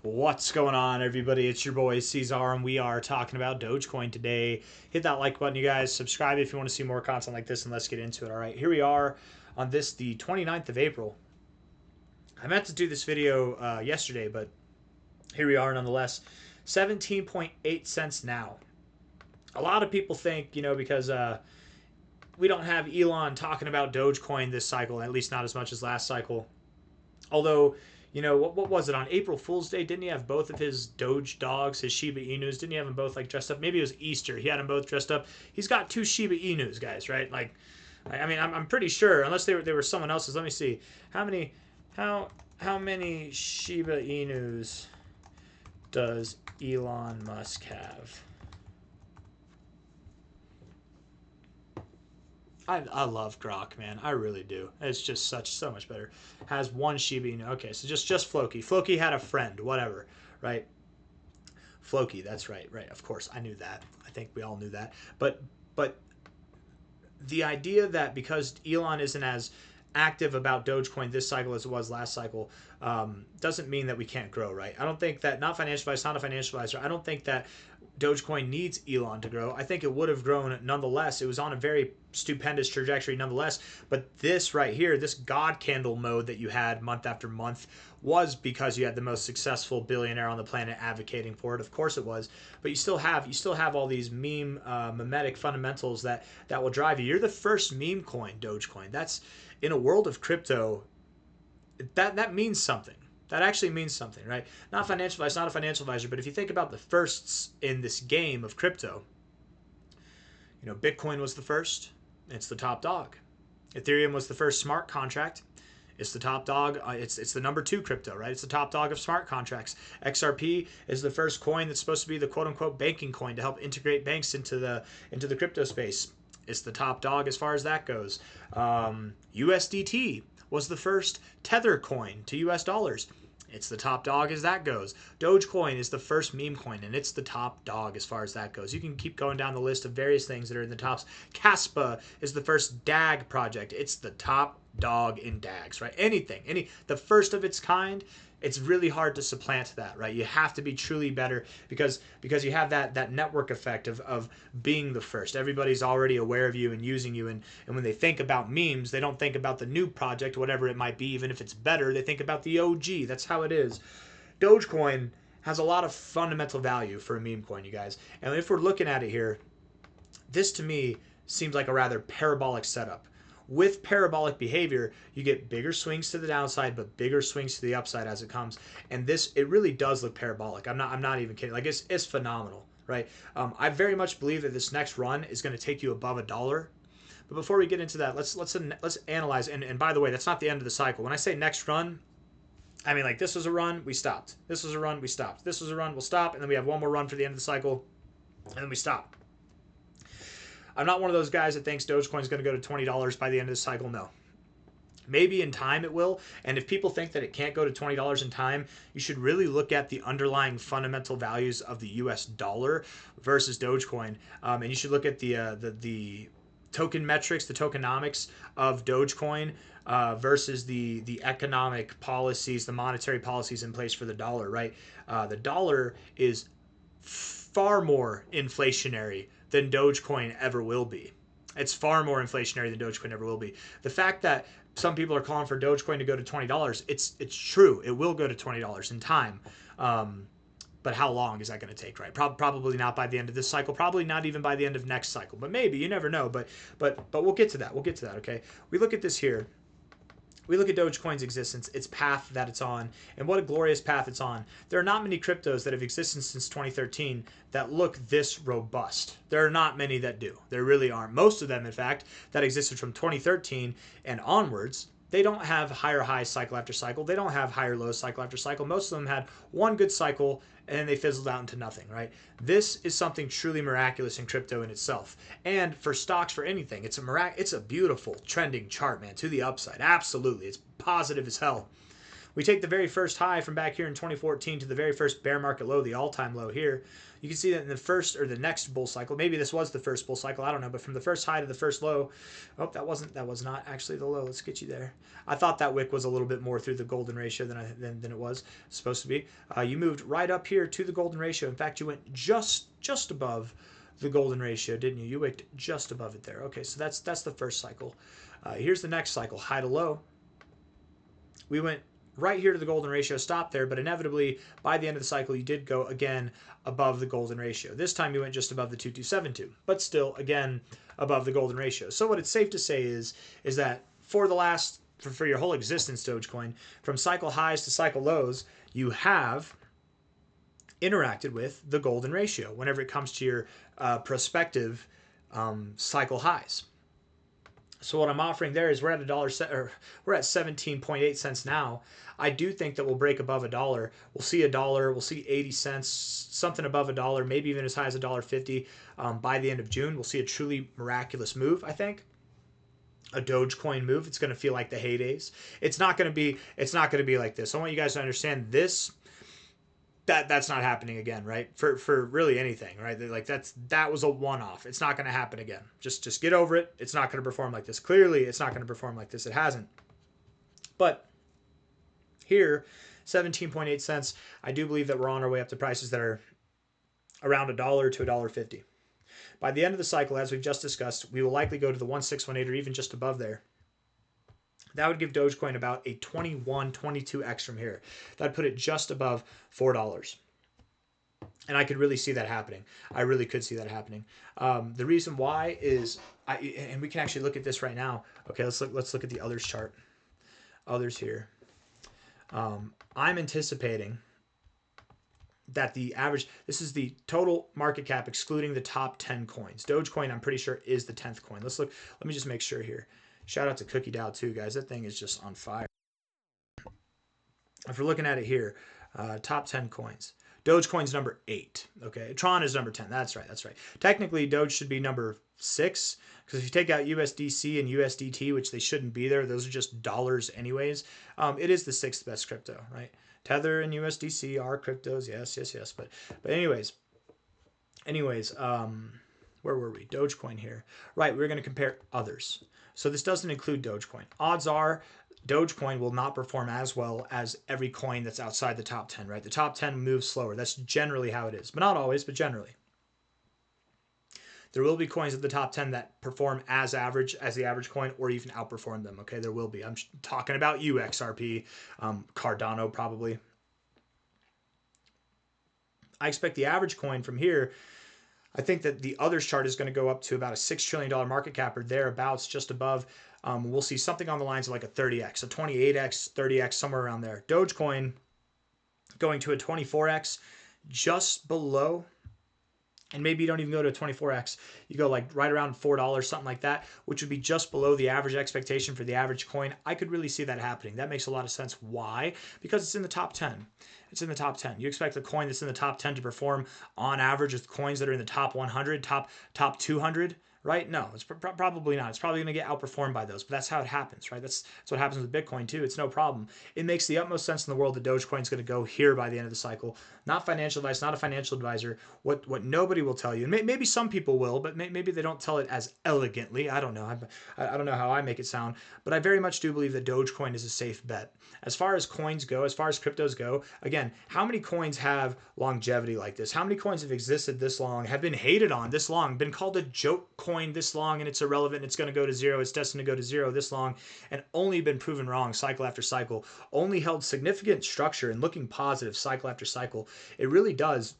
What's going on, everybody? It's your boy C-Zar, and we are talking about Dogecoin today. Hit that like button, you guys. Subscribe if you want to see more content like this, and let's get into it. All right, here we are on the 29th of April. I meant to do this video yesterday, but here we are nonetheless. 17.8 cents now. A lot of people think, because we don't have Elon talking about Dogecoin this cycle, at least not as much as last cycle. Although, what was it on April Fool's Day? Didn't he have both of his Doge dogs, his Shiba Inus? Didn't he have them both dressed up? Maybe it was Easter. He had them both dressed up. He's got two Shiba Inus, guys, right? I'm pretty sure, unless they were someone else's. Let me see. How many Shiba Inus does Elon Musk have? I love Grok, man. I really do. It's just so much better. Has one Shiba Inu. Okay, so just Floki. Floki had a friend, whatever, right? Floki, that's right. Of course, I knew that. I think we all knew that. But the idea that because Elon isn't as active about Dogecoin this cycle as it was last cycle doesn't mean that we can't grow, right? I don't think that, not financial advice, not a financial advisor, I don't think that Dogecoin needs Elon to grow. I think it would have grown nonetheless. It was on a very stupendous trajectory nonetheless. But this right here, this God candle mode that you had month after month was because you had the most successful billionaire on the planet advocating for it. Of course it was. But you still have all these mimetic fundamentals that will drive you. You're the first meme coin, Dogecoin. That's, in a world of crypto, that means something. That actually means something, right? Not financial advice, not a financial advisor, but if you think about the firsts in this game of crypto, Bitcoin was the first. It's the top dog. Ethereum was the first smart contract. It's the top dog. It's the number 2 crypto, right? It's the top dog of smart contracts. XRP is the first coin that's supposed to be the quote-unquote banking coin to help integrate banks into the crypto space. It's the top dog as far as that goes. USDT was the first tether coin to US dollars. It's the top dog as that goes. Dogecoin is the first meme coin, and it's the top dog as far as that goes. You can keep going down the list of various things that are in the tops. Caspa is the first DAG project. It's the top dog in DAGs, right? The first of its kind, it's really hard to supplant that, right? You have to be truly better because you have that network effect of being the first. Everybody's already aware of you and using you, and when they think about memes, they don't think about the new project, whatever it might be, even if it's better. They think about the OG. That's how it is. Dogecoin has a lot of fundamental value for a meme coin, you guys. And if we're looking at it here, this to me seems like a rather parabolic setup. With parabolic behavior, you get bigger swings to the downside, but bigger swings to the upside as it comes. And it really does look parabolic. I'm not even kidding. Like it's phenomenal, right? I very much believe that this next run is going to take you above $1. But before we get into that, let's analyze. And by the way, that's not the end of the cycle. When I say next run, I mean like this was a run, we stopped. This was a run, we stopped. This was a run, we'll stop, and then we have one more run for the end of the cycle, and then we stop. I'm not one of those guys that thinks Dogecoin is going to go to $20 by the end of the cycle. No. Maybe in time it will. And if people think that it can't go to $20 in time, you should really look at the underlying fundamental values of the US dollar versus Dogecoin. And you should look at the token metrics, the tokenomics of Dogecoin versus the economic policies, the monetary policies in place for the dollar, right? The dollar is far more inflationary than Dogecoin ever will be. It's far more inflationary than Dogecoin ever will be. The fact that some people are calling for Dogecoin to go to $20, it's true. It will go to $20 in time. But how long is that going to take, right? Probably not by the end of this cycle. Probably not even by the end of next cycle. But maybe. You never know. But we'll get to that. We'll get to that, okay? We look at this here. We look at Dogecoin's existence, its path that it's on, and what a glorious path it's on. There are not many cryptos that have existed since 2013 that look this robust. There are not many that do. There really aren't. Most of them, in fact, that existed from 2013 and onwards, they don't have higher highs cycle after cycle. They don't have higher lows cycle after cycle. Most of them had one good cycle and then they fizzled out into nothing, right? This is something truly miraculous in crypto in itself. And for stocks, for anything, it's a beautiful trending chart, man, to the upside. Absolutely. It's positive as hell. We take the very first high from back here in 2014 to the very first bear market low, the all-time low here. You can see that in the first or the next bull cycle, maybe this was the first bull cycle, I don't know, but from the first high to the first low, oh, that was not actually the low. Let's get you there. I thought that wick was a little bit more through the golden ratio than it was supposed to be. You moved right up here to the golden ratio. In fact, you went just above the golden ratio, didn't you? You wicked just above it there. Okay, so that's the first cycle. Here's the next cycle, high to low. We went right here to the golden ratio, stopped there, but inevitably by the end of the cycle you did go again above the golden ratio. This time you went just above the 2272, but still again above the golden ratio. So what it's safe to say is that for the last for your whole existence, Dogecoin, from cycle highs to cycle lows, you have interacted with the golden ratio whenever it comes to your prospective cycle highs. So what I'm offering there is we're at we're at 17.8 cents now. I do think that we'll break above $1. We'll see $1. We'll see 80 cents, something above $1, maybe even as high as $1.50 by the end of June. We'll see a truly miraculous move, I think. A Dogecoin move. It's going to feel like the heydays. It's not going to be like this. I want you guys to understand this. That's not happening again, right? For really anything, right? Like that was a one-off. It's not going to happen again. Just get over it. It's not going to perform like this. Clearly, it's not going to perform like this. It hasn't. But here, 17.8 cents. I do believe that we're on our way up to prices that are around $1 to $1.50. By the end of the cycle, as we've just discussed, we will likely go to the 1618 or even just above there. That would give Dogecoin about a 21, 22x from here. That'd put it just above $4. And I could really see that happening. I really could see that happening. The reason why is, and we can actually look at this right now. Okay, let's look at the others chart. Others here. I'm anticipating that the average, this is the total market cap excluding the top 10 coins. Dogecoin, I'm pretty sure, is the 10th coin. Let's look. Let me just make sure here. Shout out to Cookie Dow too, guys. That thing is just on fire. If we're looking at it here, top 10 coins. Dogecoin's number 8. Okay, Tron is number 10. That's right. Technically, Doge should be number 6 because if you take out USDC and USDT, which they shouldn't be there, those are just dollars anyways. It is the 6th best crypto, right? Tether and USDC are cryptos. Yes. But anyways, where were we? Dogecoin here. Right, we're going to compare others. So this doesn't include Dogecoin. Odds are Dogecoin will not perform as well as every coin that's outside the top 10, right? The top 10 moves slower. That's generally how it is. But not always, but generally. There will be coins at the top 10 that perform as average as the average coin or even outperform them, okay? There will be. I'm talking about XRP, Cardano probably. I expect the average coin from here, I think that the others chart is going to go up to about a $6 trillion market cap or thereabouts, just above. We'll see something on the lines of like a 30x, a 28x, 30x, somewhere around there. Dogecoin going to a 24x, just below. And maybe you don't even go to a 24x. You go like right around $4, something like that, which would be just below the average expectation for the average coin. I could really see that happening. That makes a lot of sense. Why? Because it's in the top 10. It's in the top 10. You expect the coin that's in the top 10 to perform on average with coins that are in the top 100, top 200, right? No, it's probably not. It's probably going to get outperformed by those, but that's how it happens, right? That's what happens with Bitcoin too. It's no problem. It makes the utmost sense in the world that Dogecoin is going to go here by the end of the cycle. Not financial advice, not a financial advisor. What nobody will tell you, and maybe some people will, but maybe they don't tell it as elegantly. I don't know. I don't know how I make it sound, but I very much do believe that Dogecoin is a safe bet. As far as coins go, as far as cryptos go, again, how many coins have longevity like this? How many coins have existed this long, have been hated on this long, been called a joke coin this long, and it's irrelevant, it's going to go to zero, it's destined to go to zero this long, and only been proven wrong cycle after cycle, only held significant structure and looking positive cycle after cycle. It really does.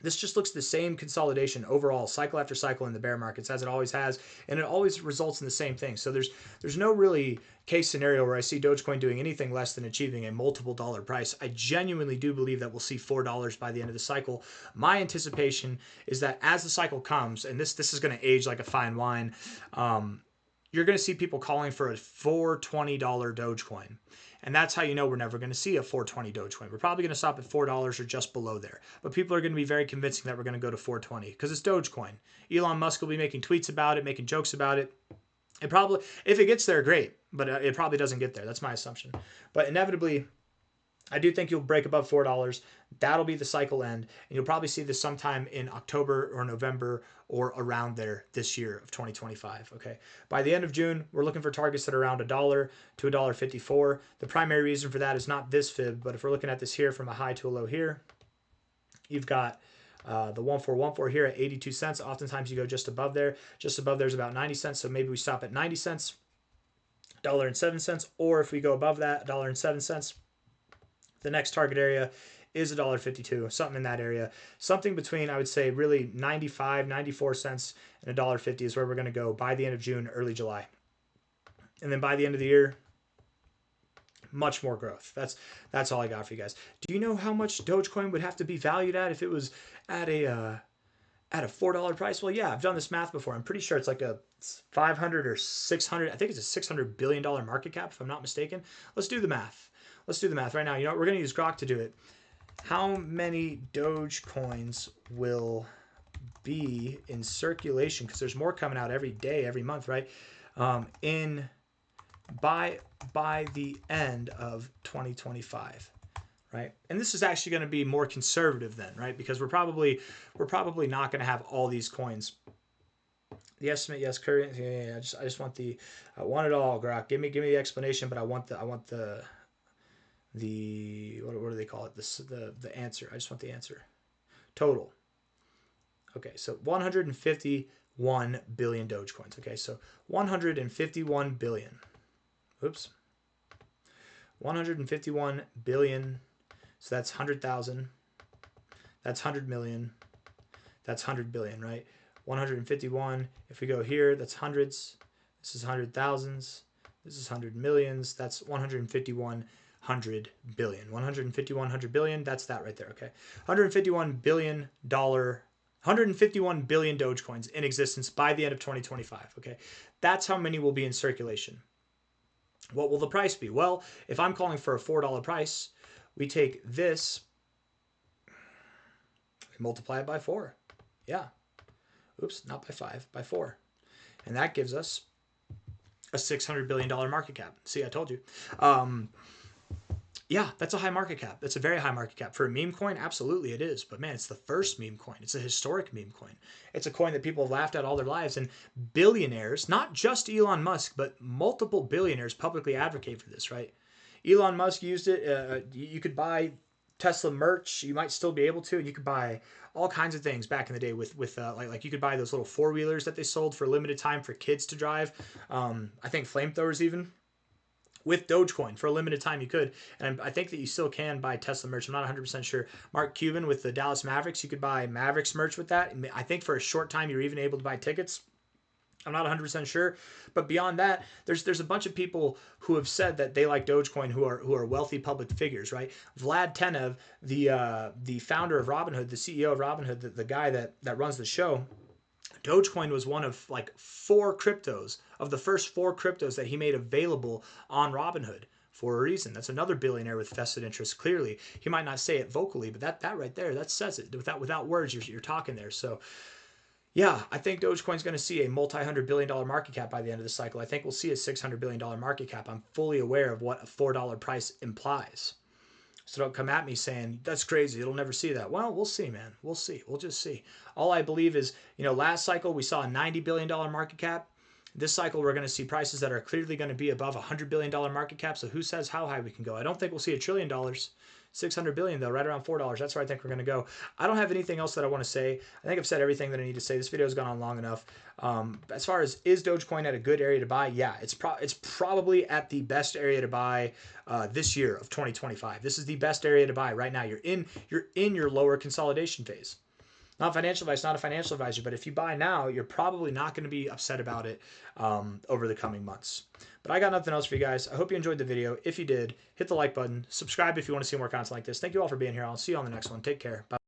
This just looks the same consolidation overall, cycle after cycle in the bear markets, as it always has, and it always results in the same thing. So there's no really case scenario where I see Dogecoin doing anything less than achieving a multiple dollar price. I genuinely do believe that we'll see $4 by the end of the cycle. My anticipation is that as the cycle comes, and this is going to age like a fine wine, you're going to see people calling for a $420 Dogecoin. And that's how you know we're never going to see a $420 Dogecoin. We're probably going to stop at $4 or just below there. But people are going to be very convincing that we're going to go to $420 because it's Dogecoin. Elon Musk will be making tweets about it, making jokes about it. It probably, if it gets there, great. But it probably doesn't get there. That's my assumption. But inevitably, I do think you'll break above $4. That'll be the cycle end. And you'll probably see this sometime in October or November or around there this year of 2025. Okay. By the end of June, we're looking for targets that are around $1 to $1.54. The primary reason for that is not this fib, but if we're looking at this here from a high to a low here, you've got the 1414 here at 82 cents. Oftentimes you go just above there. Just above there is about 90 cents. So maybe we stop at 90 cents, $1.07. Or if we go above that, $1.07. The next target area is $1.52, something in that area. Something between, I would say, really 95, 94 cents and $1.50 is where we're going to go by the end of June, early July. And then by the end of the year, much more growth. That's all I got for you guys. Do you know how much Dogecoin would have to be valued at if it was at a $4 price? Well, yeah, I've done this math before. I'm pretty sure it's like a 500 or 600. I think it's a $600 billion market cap, if I'm not mistaken. Let's do the math. Let's do the math right now. You know what? We're going to use Grok to do it. How many Dogecoins will be in circulation? Because there's more coming out every day, every month, right? By the end of 2025, right? And this is actually going to be more conservative then, right? Because we're probably not going to have all these coins. The estimate, yes, current. Yeah. I just want I want it all, Grok. Give me the explanation, but I want the what do they call it? The answer. I just want the answer. Total. Okay, so 151 billion Dogecoins. Okay, so 151 billion. Oops. 151 billion. So that's 100,000. That's 100 million. That's 100 billion, right? 151. If we go here, that's hundreds. This is 100,000s. This is 100 millions. That's 151 billion. 151 billion. That's that right there. Okay. $151 billion. 151 billion Dogecoins in existence by the end of 2025. Okay. That's how many will be in circulation. What will the price be? Well, if I'm calling for a $4 price, we take this, we multiply it by 4. Yeah. Oops, not by 5, by 4. And that gives us a $600 billion market cap. See, I told you. Yeah, that's a high market cap. That's a very high market cap. For a meme coin, absolutely it is. But man, it's the first meme coin. It's a historic meme coin. It's a coin that people have laughed at all their lives. And billionaires, not just Elon Musk, but multiple billionaires publicly advocate for this, right? Elon Musk used it. You could buy Tesla merch. You might still be able to. And you could buy all kinds of things back in the day with like you could buy those little 4-wheelers that they sold for a limited time for kids to drive. I think flamethrowers even. With Dogecoin for a limited time you could, and I think that you still can buy Tesla merch. I'm not 100% sure. Mark Cuban with the Dallas Mavericks, you could buy Mavericks merch with that. And I think for a short time you're even able to buy tickets. I'm not 100% sure, but beyond that, there's a bunch of people who have said that they like Dogecoin who are wealthy public figures, right? Vlad Tenev, the founder of Robinhood, the CEO of Robinhood, the guy that runs the show. Dogecoin was one of like 4 cryptos, of the first 4 cryptos that he made available on Robinhood for a reason. That's another billionaire with vested interest. Clearly, he might not say it vocally, but that right there, that says it. Without words, you're talking there. So yeah, I think Dogecoin's going to see a multi-$100 billion market cap by the end of the cycle. I think we'll see a $600 billion market cap. I'm fully aware of what a $4 price implies. So don't come at me saying, that's crazy, it'll never see that. Well, we'll see, man. We'll see. We'll just see. All I believe is, last cycle we saw a $90 billion market cap. This cycle we're going to see prices that are clearly going to be above a $100 billion market cap. So who says how high we can go? I don't think we'll see $1 trillion. 600 billion though, right around $4. That's where I think we're going to go. I don't have anything else that I want to say. I think I've said everything that I need to say. This video has gone on long enough. As far as is Dogecoin at a good area to buy? Yeah, it's probably at the best area to buy this year of 2025. This is the best area to buy right now. You're in your lower consolidation phase. Not financial advice, not a financial advisor, but if you buy now, you're probably not going to be upset about it over the coming months. But I got nothing else for you guys. I hope you enjoyed the video. If you did, hit the like button. Subscribe if you want to see more content like this. Thank you all for being here. I'll see you on the next one. Take care. Bye.